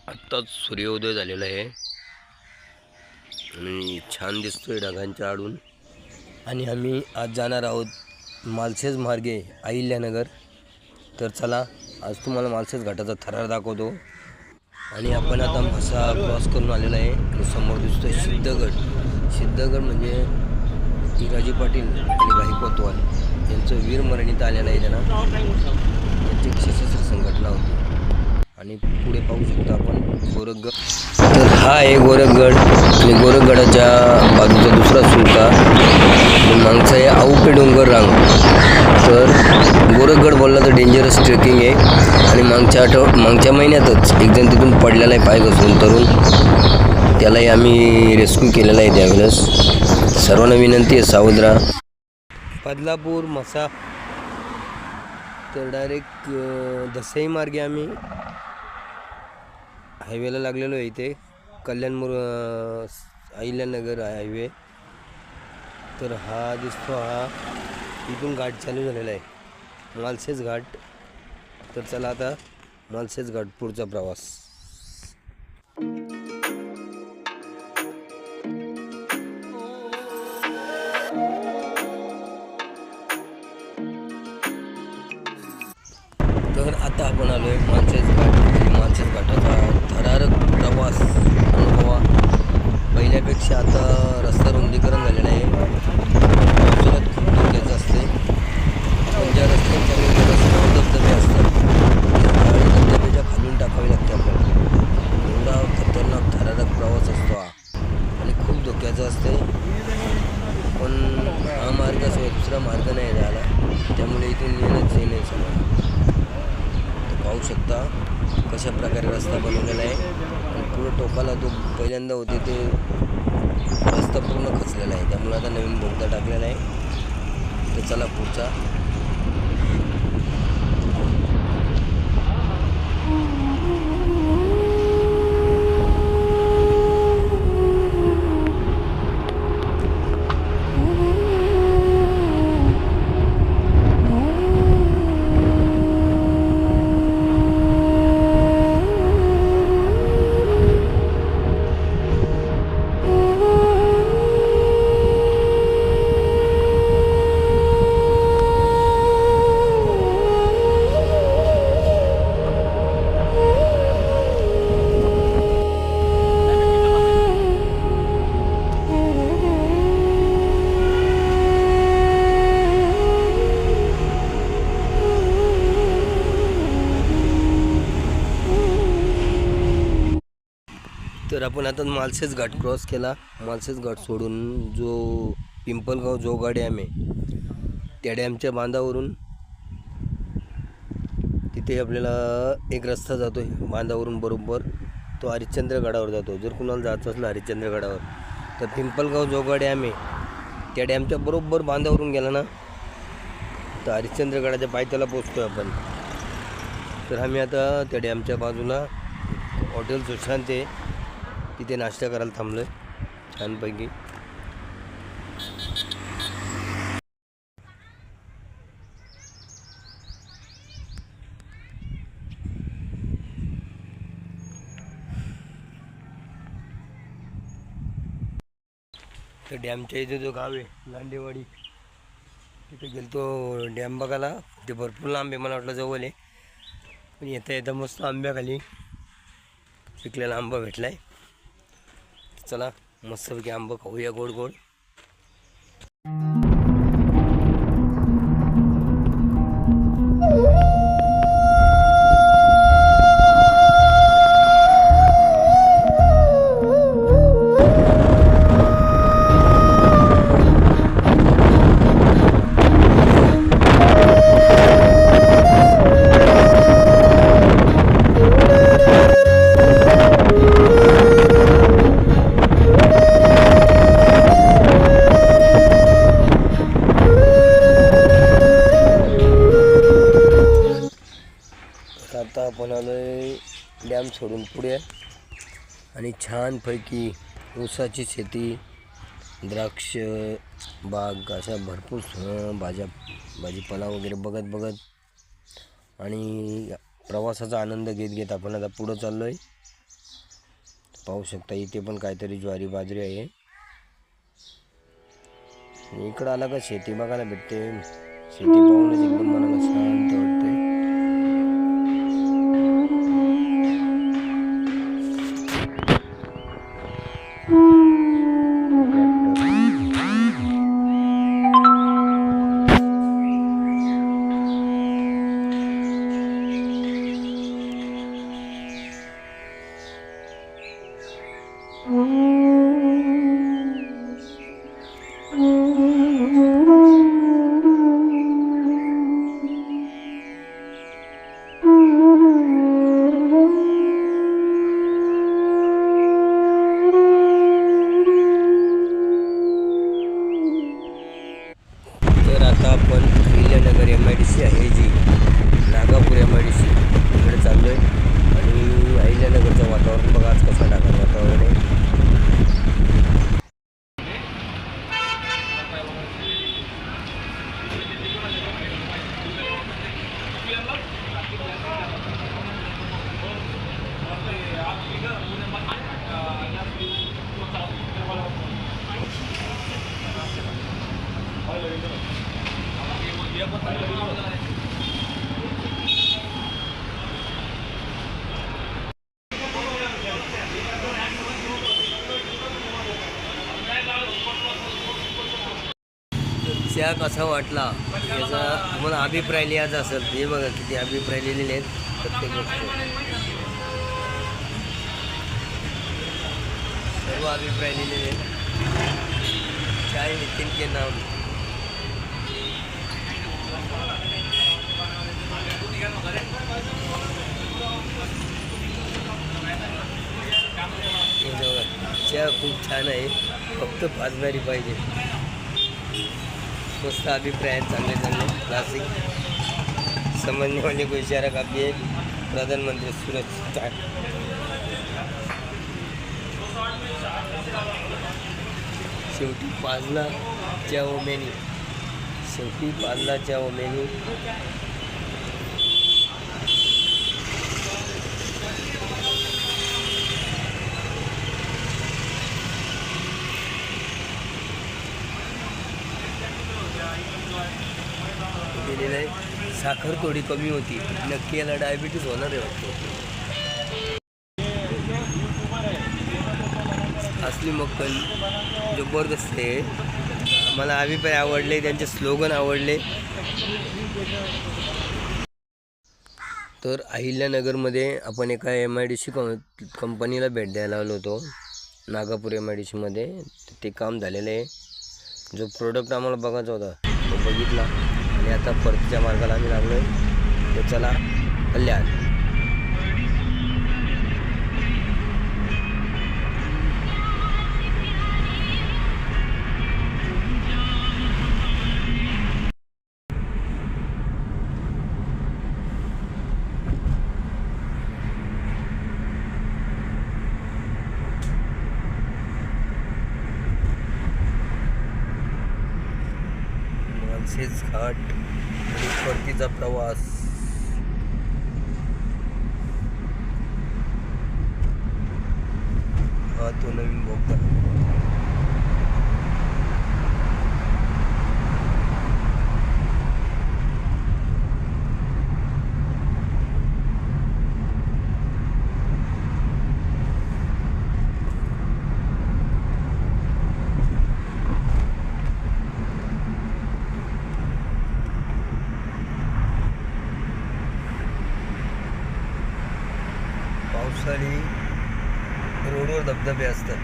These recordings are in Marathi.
आत्ताच सूर्योदय झालेला आहे आणि छान दिसतोय ढगांच्या आडून. आणि आम्ही आज जाणार आहोत मालसेज मार्गे अहिल्यानगर. तर चला आज तुम्हाला मालसेज घाटाचा थरार दाखवतो. आणि आपण आता म्हसा क्रॉस करून आलेला आहे आणि समोर दिसतोय सिद्धगड म्हणजे हिराजी पाटील आणि गाई कोतवाल यांचं वीरमरणीत आलेलं आहे. त्यांना त्यांची सशस्त्र संघटना होती. आणि पुढे पाहू शकतो आपण गोरखगड. तर हा आहे गोरखगड आणि गोरखगडाच्या बाजूचा दुसरा सुलका मागचा आहे आऊपे डोंगर रांग. तर गोरखगड बोलला तर डेंजरस ट्रेकिंग आहे. आणि मागच्या महिन्यातच एक जण तिथून पडलेला आहे पाय घसरून तरुण. त्यालाही आम्ही रेस्क्यू केलेला आहे त्यावेळेस. सर्वांना विनंती आहे सावध राहा. बदलापूर मसा तर डायरेक्ट दसई मार्गे आम्ही हायवेला लागलेलो आहे. इथे कल्याणपूर अहिल्यानगर हायवे. तर हा दिसतो, हा इथून घाट चालू झालेला आहे मालसेज घाट. तर चला आता मालसेज घाट पुढचा प्रवास. तर आता आपण आलो आहे मालसेज घाट. मालसेज घाटाचा थरारक प्रवास अनुभवा. पहिल्यापेक्षा आता रस्ता रुंदीकरण झालेलं आहे. पावसाळ्यात खूप धोक्याचं असते. पण ज्या रस्त्यांच्या रस्त्यावर धबधबे असतात आणि धबधब्याच्या खालून टाकावे लागते आपल्याला. एवढा खतरनाक थरारक प्रवास असतो हा आणि खूप धोक्याचा असते. पण हा मार्गाशिवाय दुसरा मार्ग नाही राहिला, त्यामुळे इथून येणंच नाही समजा. पाहू शकता कशा प्रकारे रस्ता बनवलेला आहे. आणि पुढं टोकाला तो पहिल्यांदा होते ते रस्ता पूर्ण खचलेला आहे, त्यामुळे आता नवीन बोगदा टाकलेला आहे. तर चला पुढचा. तर आपण आता मालसेज घाट क्रॉस केला. मालसेज घाट सोडून जो पिंपलगाव जोगा डॅम आहे त्या डॅमच्या बांधावरून तिथे आपल्याला एक रस्ता जातो आहे बांधावरून बरोबर. तो हरिश्चंद्र गडावर जातो. जर कुणाला जायचं असलं हरिश्चंद्र गडावर तर पिंपलगाव जोगा डॅम आहे त्या डॅमच्या बरोबर बांधावरून गेला ना तर हरिश्चंद्र गडाच्या पायथ्याला पोचतो आहे आपण. तर आम्ही आता त्या डॅमच्या बाजूला हॉटेल सुशांत आहे तिथे नाश्ता करायला थांबलो आहे छानपैकी. तर डॅमच्या इथे जो गाव आहे लांडेवाडी तिथे गेलतो डॅम बघायला. ते भरपूर लांब आहे, मला वाटलं जवळ आहे. पण येता येता मस्त आंब्याखाली पिकलेला आंबा भेटला आहे. चला मस्तपैकी आंबा खाऊया गोड गोड. आता आपण आलो आहे डॅम सोडून पुढे आणि छानपैकी ऊसाची शेती, द्राक्ष बाग अशा भरपूर भाजीपाला वगैरे बघत बघत आणि प्रवासाचा आनंद घेत घेत आपण आता पुढं चाललो आहे. पाहू शकता इथे पण काहीतरी ज्वारी बाजरी आहे. इकडं आला का शेती बघायला भेटते. शेती पाहूनच एकदम मनाला शांत वाटते. तर आता आपण अहिल्यानगर MIDC आहे जी नागापूर MIDC इकडे चाललो आहे. आणि अहिल्यानगरचं वातावरण बघा आज कसं ढगाळ वातावरण आहे. चहा कसा वाटला याचा तुम्हाला अभिप्राय लिहायचा असेल हे बघा किती अभिप्राय लिहिलेले आहेत प्रत्येक गोष्ट. सर्व अभिप्राय लिहिलेले आहेत. चाय नितिन के नाम. चहा खूप छान आहे फक्त पाजणारी पाहिजे. मस्त अभिप्राय आहेत चांगले चांगले क्लासिक. समझने वाले को इशारा काफी है. प्रधानमंत्री सुरक्षित शेवटी पाजला च्या ओमेनी. शेवटी पाजला च्या ओमेनी. दिलेलं आहे साखर थोडी कमी होती. नक्की याला डायबिटीज होणार आहे वाटतं. असली मक्कल जबरदस्त आहे. मला अभिप्राय आवडले त्यांचे स्लोगन आवडले. तर अहिल्यानगरमध्ये आपण एका MIDC कंपनीला भेट द्यायला आलो होतो नागापूर MIDC मध्ये. ते काम झालेलं आहे. जो प्रोडक्ट आम्हाला बघायचा होता तो बघितला आणि आता परतीच्या मार्गाला आम्ही लागलो आहे. तर चला कल्याण. माळशेज घाट आणि परतीचा प्रवास. हा तो नवीन बोगदा. पावसाळी रोडवर धबधबे असतात.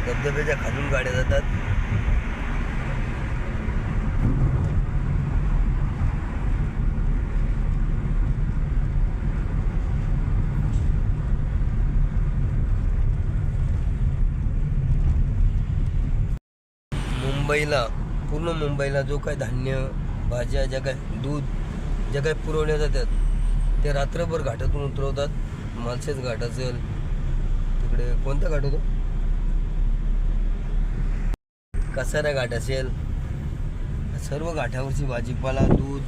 धबधब्याच्या खालून गाड्या जातात. मुंबईला पूर्ण मुंबईला जो काही धान्य भाज्या ज्या काही दूध ज्या काही पुरवल्या जातात ते रात्रभर घाटातून उतरवतात. माळशेज घाट असेल तिकडे कोणता घाट होतो कसारा घाट असेल सर्व घाटावरची भाजीपाला दूध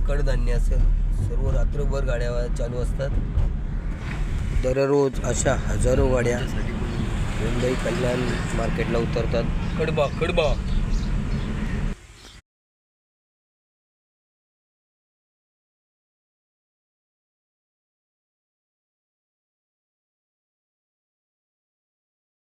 कडधान्य असेल सर्व रात्रभर गाड्या चालू असतात. दररोज अशा हजारो गाड्या मुंबई कल्याण मार्केटला उतरतात. कडबा